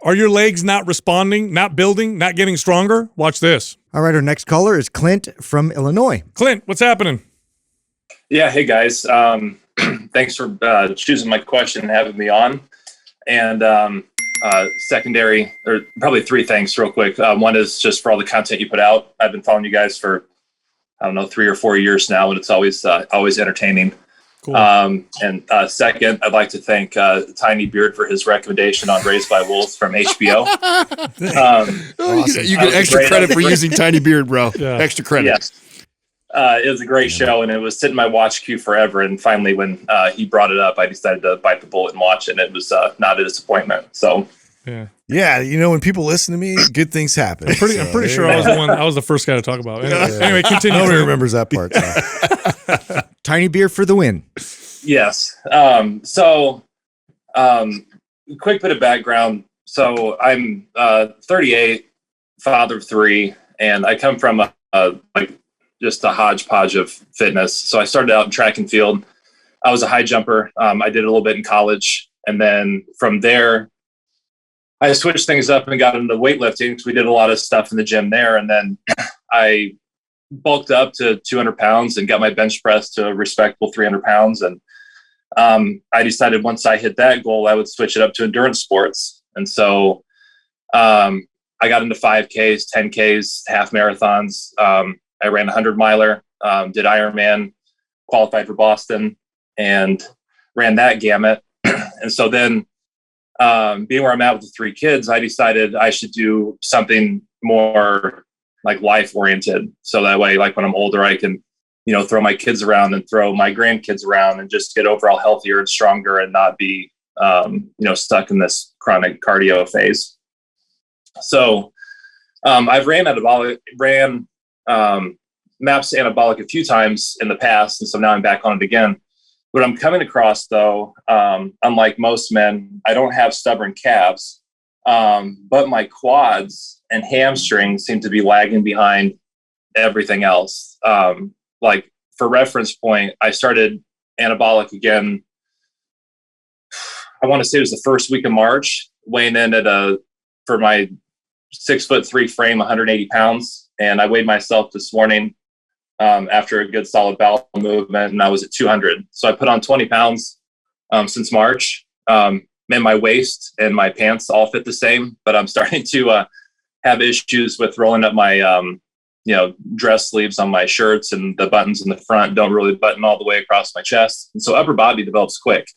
Are your legs not responding, not building, not getting stronger? Watch this. All right, our next caller is Clint from Illinois. Clint, what's happening? Yeah, hey guys. Thanks for choosing my question and having me on. And secondary, or probably three things real quick. One is just for all the content you put out. I've been following you guys for, 3 or 4 years now, and it's always entertaining. Cool. And second, I'd like to thank Tiny Beard for his recommendation on Raised by Wolves from HBO. Awesome. You get extra credit for using Tiny Beard, bro. Yeah. Extra credit. Yes. It was a great show, and it was sitting in my watch queue forever. And finally, when he brought it up, I decided to bite the bullet and watch it. And it was not a disappointment. So, yeah, when people listen to me, good things happen. I'm pretty sure I was the first guy to talk about it. Anyway, continue. Nobody remembers that part. So. Tiny Beer for the win. Yes. Quick bit of background. So I'm 38, father of 3, and I come from just a hodgepodge of fitness. So I started out in track and field. I was a high jumper. I did a little bit in college. And then from there, I switched things up and got into weightlifting because we did a lot of stuff in the gym there. And then I bulked up to 200 pounds and got my bench press to a respectable 300 pounds. And I decided once I hit that goal, I would switch it up to endurance sports. And so I got into 5Ks, 10Ks, half marathons. I ran a 100-miler, did Ironman, qualified for Boston, and ran that gamut. And so then being where I'm at with the 3 kids, I decided I should do something more like life-oriented. So that way, like when I'm older, I can, throw my kids around and throw my grandkids around and just get overall healthier and stronger and not be, stuck in this chronic cardio phase. So I've ran MAPS Anabolic a few times in the past, and so now I'm back on it again. What I'm coming across, though, unlike most men, I don't have stubborn calves, but my quads and hamstrings seem to be lagging behind everything else. Like for reference point, I started anabolic again. I want to say it was the first week of March, weighing in for my 6'3" frame, 180 pounds. And I weighed myself this morning after a good solid bowel movement, and I was at 200. So I put on 20 pounds since March. And my waist and my pants all fit the same, but I'm starting to have issues with rolling up my dress sleeves on my shirts, and the buttons in the front don't really button all the way across my chest. And so upper body develops quick,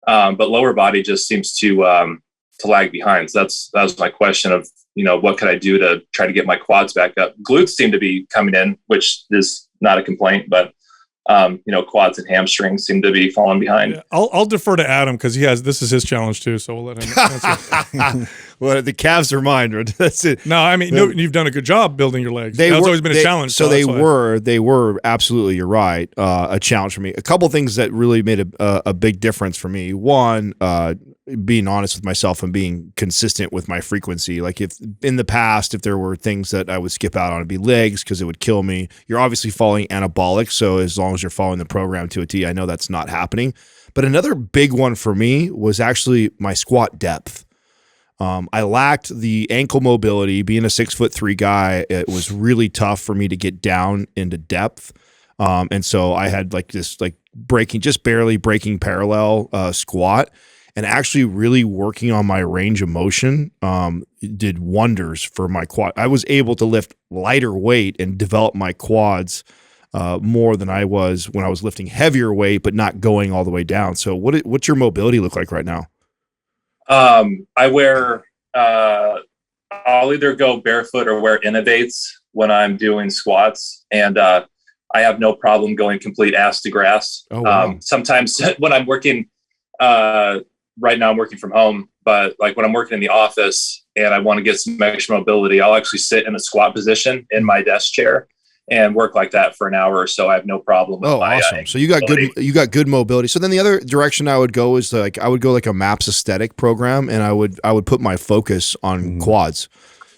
but lower body just seems to lag behind. So that was my question of, what could I do to try to get my quads back up? Glutes seem to be coming in, which is not a complaint, but quads and hamstrings seem to be falling behind. Yeah, I'll defer to Adam because this is his challenge too. So we'll let him answer. Well, the calves are mine. That's it. No, I mean, you've done a good job building your legs. That's always been a challenge. So they were absolutely, you're right, a challenge for me. A couple things that really made a big difference for me. One, being honest with myself and being consistent with my frequency. Like if in the past, if there were things that I would skip out on, it'd be legs because it would kill me. You're obviously following anabolic. So as long as you're following the program to a T, I know that's not happening. But another big one for me was actually my squat depth. I lacked the ankle mobility. Being a 6'3" guy, it was really tough for me to get down into depth. And so I had just barely breaking parallel squat, and actually really working on my range of motion did wonders for my quad. I was able to lift lighter weight and develop my quads more than I was when I was lifting heavier weight, but not going all the way down. So what's your mobility look like right now? I wear, I'll either go barefoot or wear Innovates when I'm doing squats. And I have no problem going complete ass to grass. Oh, wow. Sometimes when I'm working, right now I'm working from home, but like when I'm working in the office and I want to get some extra mobility, I'll actually sit in a squat position in my desk chair and work like that for an hour or so. I have no problem with my awesome. So you got good mobility. So then the other direction I would go is I would go like a MAPS aesthetic program, and I would put my focus on quads.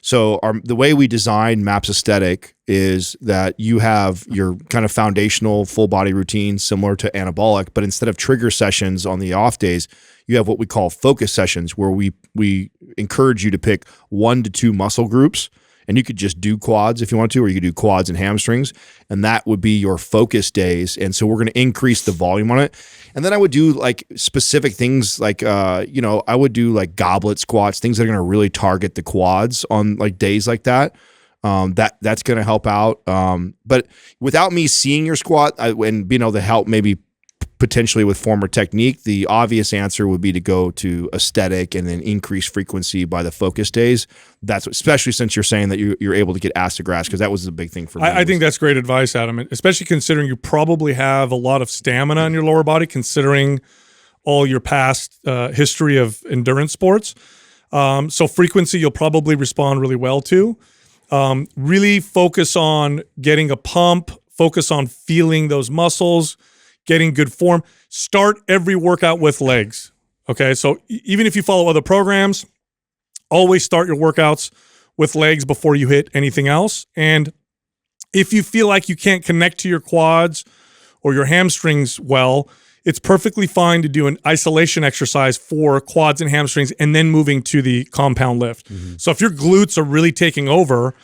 So the way we design MAPS Aesthetic is that you have your kind of foundational full body routine similar to anabolic, but instead of trigger sessions on the off days, you have what we call focus sessions where we encourage you to pick 1 to 2 muscle groups, and you could just do quads if you want to, or you could do quads and hamstrings, and that would be your focus days. And so we're going to increase the volume on it. And then I would do like specific things like, I would do like goblet squats, things that are going to really target the quads on like days like that. That's going to help out. But without me seeing your squat and being able to help maybe potentially with form or technique, the obvious answer would be to go to aesthetic and then increase frequency by the focus days. That's especially since you're saying that you're able to get acid grass, because that was the big thing for me. I think that's great advice, Adam, especially considering you probably have a lot of stamina in your lower body, considering all your past history of endurance sports. So frequency, you'll probably respond really well to. Really focus on getting a pump, focus on feeling those muscles, getting good form. Start every workout with legs. Okay, so even if you follow other programs, always start your workouts with legs before you hit anything else. And if you feel like you can't connect to your quads or your hamstrings well, it's perfectly fine to do an isolation exercise for quads and hamstrings and then moving to the compound lift. So if your glutes are really taking over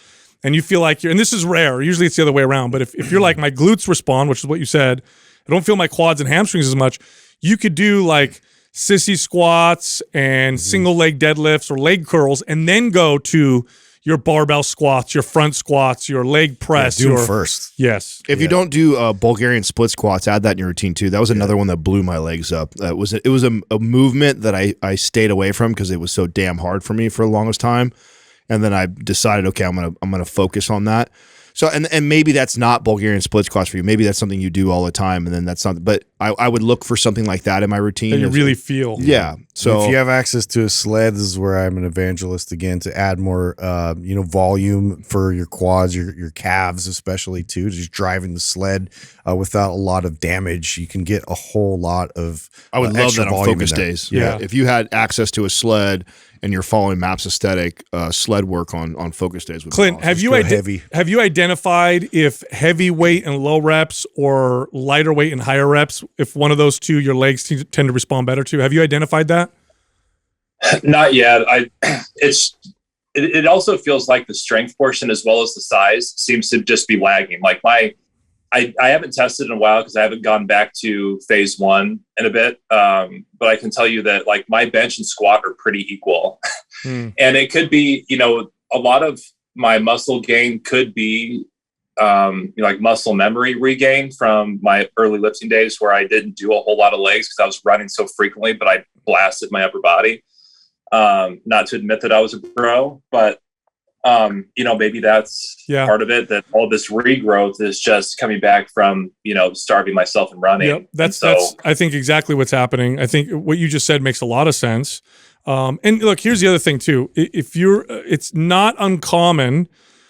and you feel like and this is rare, usually it's the other way around, but if you're like, my glutes respond, which is what you said, I don't feel my quads and hamstrings as much, you could do like sissy squats and single leg deadlifts or leg curls and then go to your barbell squats, your front squats, your leg press. Do them first. Yes. If you don't do Bulgarian split squats, add that in your routine too. That was another one that blew my legs up. It was a movement that I stayed away from because it was so damn hard for me for the longest time. And then I decided, okay, I'm gonna focus on that. So and maybe that's not Bulgarian split squats for you. Maybe that's something you do all the time, and then that's not. But I would look for something like that in my routine. That you really feel. Yeah. So if you have access to a sled, this is where I'm an evangelist again to add more, volume for your quads, your calves, especially too. Just driving the sled without a lot of damage, you can get a whole lot of. I would love that on focus days. Yeah. If you had access to a sled and you're following MAPS Aesthetic, sled work on focus days would be Clint, awesome. have you identified if heavy weight and low reps or lighter weight and higher reps, if one of those two your legs tend to respond better to? Have you identified that? Not yet. It also feels like the strength portion as well as the size seems to just be lagging. Like I haven't tested in a while because I haven't gone back to phase 1 in a bit. But I can tell you that like my bench and squat are pretty equal. And it could be, a lot of my muscle gain could be like muscle memory regain from my early lifting days where I didn't do a whole lot of legs because I was running so frequently, but I blasted my upper body. Not to admit that I was a pro, but maybe that's part of it, that all this regrowth is just coming back from, starving myself and running. Yep. That's I think exactly what's happening. I think what you just said makes a lot of sense. And look, here's the other thing too. If it's not uncommon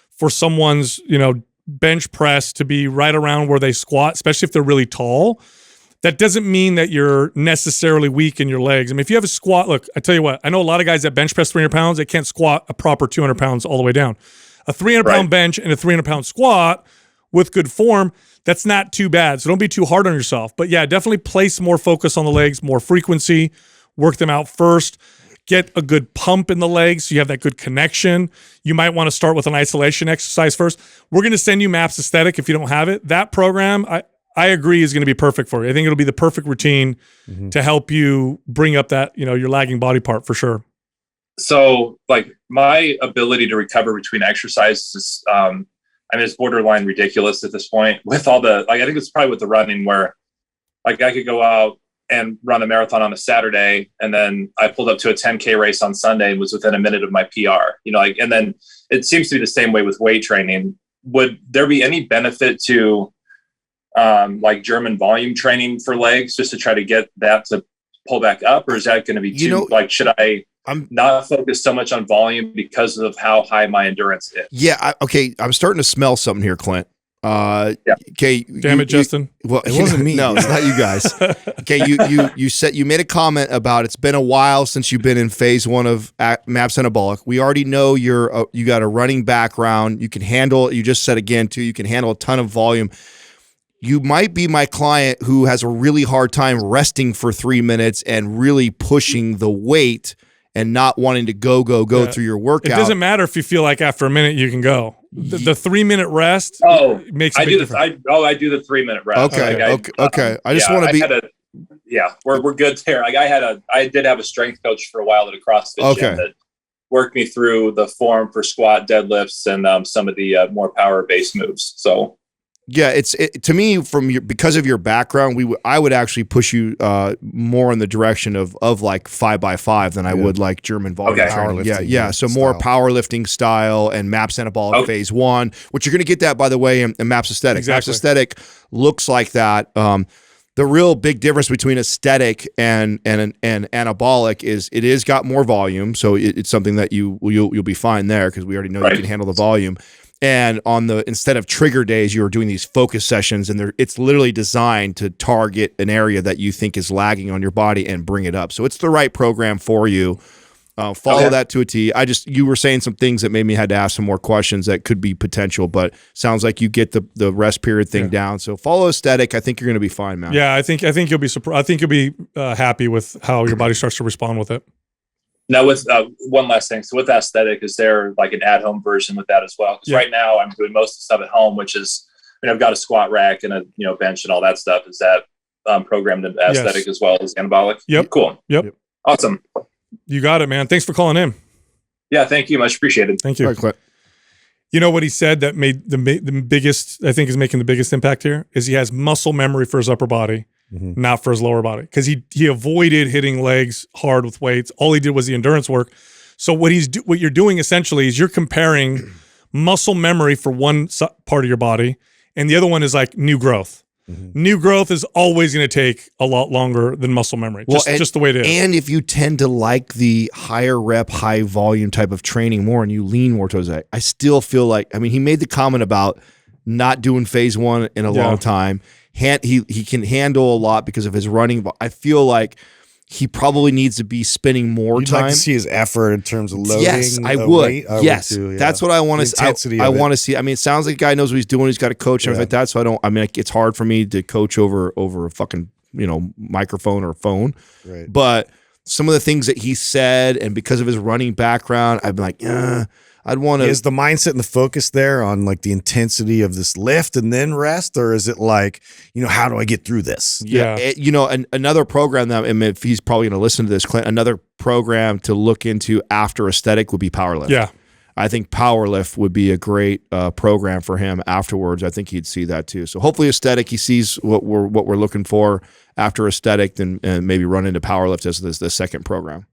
for someone's, bench press to be right around where they squat, especially if they're really tall. That doesn't mean that you're necessarily weak in your legs. I mean, if you have a squat, look, I tell you what, I know a lot of guys that bench press 300 pounds, they can't squat a proper 200 pounds all the way down. A 300-pound bench and a 300-pound squat with good form, that's not too bad. So don't be too hard on yourself. But yeah, definitely place more focus on the legs, more frequency, work them out first. Get a good pump in the legs so you have that good connection. You might want to start with an isolation exercise first. We're going to send you MAPS Aesthetic if you don't have it. That program, I agree, is going to be perfect for you. I think it'll be the perfect routine to help you bring up that, your lagging body part for sure. So like my ability to recover between exercises is, it's borderline ridiculous at this point with all the, I think it's probably with the running where like I could go out and run a marathon on a Saturday. And then I pulled up to a 10K race on Sunday and was within a minute of my PR, and then it seems to be the same way with weight training. Would there be any benefit to like German volume training for legs just to try to get that to pull back up? Or is that going to be should I'm not focus so much on volume because of how high my endurance is? Yeah. I'm starting to smell something here, Clint. Yeah. Okay. Damn it, Justin. Well, It wasn't me. No, it's not you guys. Okay. You made a comment about it's been a while since you've been in phase one of MAPS Anabolic. We already know you got a running background. You can handle. You just said again too. You can handle a ton of volume. You might be my client who has a really hard time resting for 3 minutes and really pushing the weight and not wanting to go Yeah. through your workout. It doesn't matter if you feel like after a minute you can go. The 3-minute rest makes a I big do difference. I do the 3-minute rest. Okay. Okay. I just want to be. We're good there. Like I did have a strength coach for a while at a CrossFit gym that worked me through the form for squat, deadlifts, and some of the more power based moves. So Yeah, to me because of your background, I would actually push you more in the direction of like 5x5 than I would like German volume training. Powerlifting So more style. powerlifting style and MAPS Anabolic phase 1, which you're going to get that by the way in MAPS Aesthetic. Exactly. MAPS Aesthetic looks like that. The real big difference between aesthetic and anabolic is it is got more volume, so it's something that you'll be fine there because we already know you can handle the volume. And instead of trigger days, you're doing these focus sessions, and it's literally designed to target an area that you think is lagging on your body and bring it up. So it's the right program for you. Follow that to a T. You were saying some things that made me had to ask some more questions that could be potential, but sounds like you get the rest period thing down. So follow aesthetic. I think you're going to be fine, man. Yeah, I think you'll be surprised. I think you'll be happy with how your body starts to respond with it. now with one last thing. So with aesthetic, is there like an at-home version with that as well? Because right now I'm doing most of the stuff at home, which is I've got a squat rack and a bench and all that stuff. Is that programmed into aesthetic as well as anabolic? Yep. Cool. Yep. Awesome. You got it, man. Thanks for calling in. Yeah. Thank you. Much appreciated. Thank you. All right, Clint. You know what he said that made the biggest, I think is making the biggest impact here is he has muscle memory for his upper body, not for his lower body. Because he avoided hitting legs hard with weights. All he did was the endurance work. So what you're doing essentially is you're comparing muscle memory for one part of your body, and the other one is like new growth. New growth is always going to take a lot longer than muscle memory. Just the way it is. And if you tend to like the higher rep, high volume type of training more and you lean more towards that, I still feel like, he made the comment about not doing phase 1 in a long time. He can handle a lot because of his running. I feel like he probably needs to be spending more You'd time. like to see his effort in terms of loading. Yes, I of would. weight? I Yes, would too, yeah. that's what I want to see. I want to see. It sounds like the guy knows what he's doing. He's got a coach and everything like that. So it's hard for me to coach over a fucking microphone or phone. Right. But some of the things that he said, and because of his running background, I'd be like, I'd want to. Is the mindset and the focus there on like the intensity of this lift and then rest, or is it like, how do I get through this? Yeah. Another program that, if he's probably going to listen to this, Clint, another program to look into after aesthetic would be Powerlift. Yeah. I think Powerlift would be a great program for him afterwards. I think he'd see that too. So hopefully aesthetic, he sees what we're looking for after aesthetic, and maybe run into Powerlift as the second program.